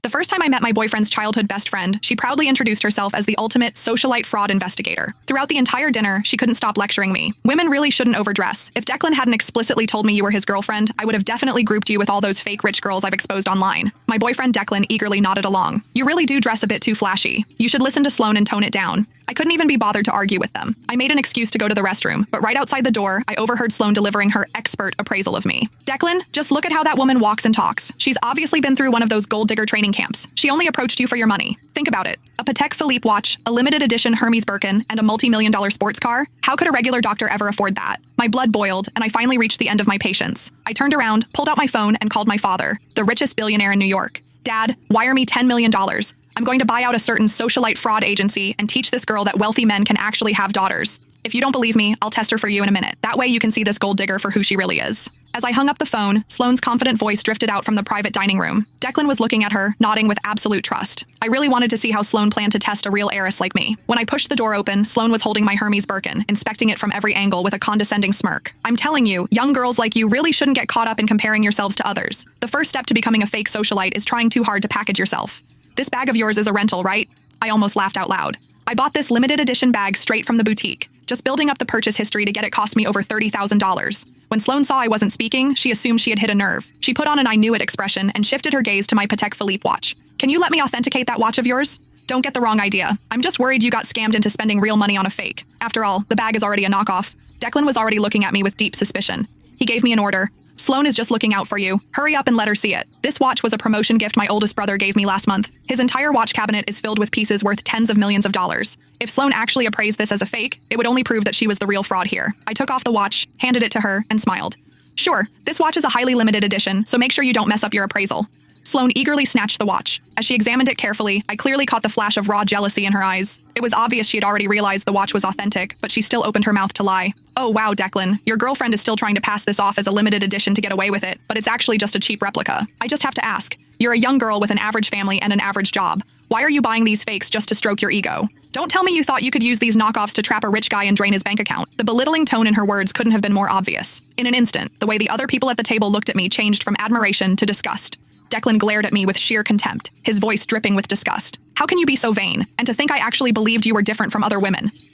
The first time I met my boyfriend's childhood best friend, she proudly introduced herself as the ultimate socialite fraud investigator. Throughout the entire dinner, she couldn't stop lecturing me. Women really shouldn't overdress. If Declan hadn't explicitly told me you were his girlfriend, I would have definitely grouped you with all those fake rich girls I've exposed online. My boyfriend Declan eagerly nodded along. You really do dress a bit too flashy. You should listen to Sloane and tone it down. I couldn't even be bothered to argue with them. I made an excuse to go to the restroom, but right outside the door, I overheard Sloane delivering her expert appraisal of me. Declan, just look at how that woman walks and talks. She's obviously been through one of those gold digger training camps. She only approached you for your money. Think about it. A Patek Philippe watch, a limited edition Hermes Birkin, and a multi-million-dollar sports car? How could a regular doctor ever afford that? My blood boiled, and I finally reached the end of my patience. I turned around, pulled out my phone, and called my father, the richest billionaire in New York. Dad, wire me $10 million. I'm going to buy out a certain socialite fraud agency and teach this girl that wealthy men can actually have daughters. If you don't believe me, I'll test her for you in a minute. That way you can see this gold digger for who she really is. As I hung up the phone, Sloane's confident voice drifted out from the private dining room. Declan was looking at her, nodding with absolute trust. I really wanted to see how Sloane planned to test a real heiress like me. When I pushed the door open, Sloane was holding my Hermes Birkin, inspecting it from every angle with a condescending smirk. I'm telling you, young girls like you really shouldn't get caught up in comparing yourselves to others. The first step to becoming a fake socialite is trying too hard to package yourself. This bag of yours is a rental, right? I almost laughed out loud. I bought this limited edition bag straight from the boutique. Just building up the purchase history to get it cost me over $30,000. When Sloane saw I wasn't speaking, she assumed she had hit a nerve. She put on an I knew it expression and shifted her gaze to my Patek Philippe watch. Can you let me authenticate that watch of yours? Don't get the wrong idea. I'm just worried you got scammed into spending real money on a fake. After all, the bag is already a knockoff. Declan was already looking at me with deep suspicion. He gave me an order. Sloane is just looking out for you. Hurry up and let her see it. This watch was a promotion gift my oldest brother gave me last month. His entire watch cabinet is filled with pieces worth tens of millions of dollars. If Sloane actually appraised this as a fake, it would only prove that she was the real fraud here. I took off the watch, handed it to her, and smiled. Sure, this watch is a highly limited edition, so make sure you don't mess up your appraisal. Sloane eagerly snatched the watch. As she examined it carefully, I clearly caught the flash of raw jealousy in her eyes. It was obvious she had already realized the watch was authentic, but she still opened her mouth to lie. Oh wow, Declan, your girlfriend is still trying to pass this off as a limited edition to get away with it, but it's actually just a cheap replica. I just have to ask. You're a young girl with an average family and an average job. Why are you buying these fakes just to stroke your ego? Don't tell me you thought you could use these knockoffs to trap a rich guy and drain his bank account. The belittling tone in her words couldn't have been more obvious. In an instant, the way the other people at the table looked at me changed from admiration to disgust. Declan glared at me with sheer contempt, his voice dripping with disgust. How can you be so vain? And to think I actually believed you were different from other women. It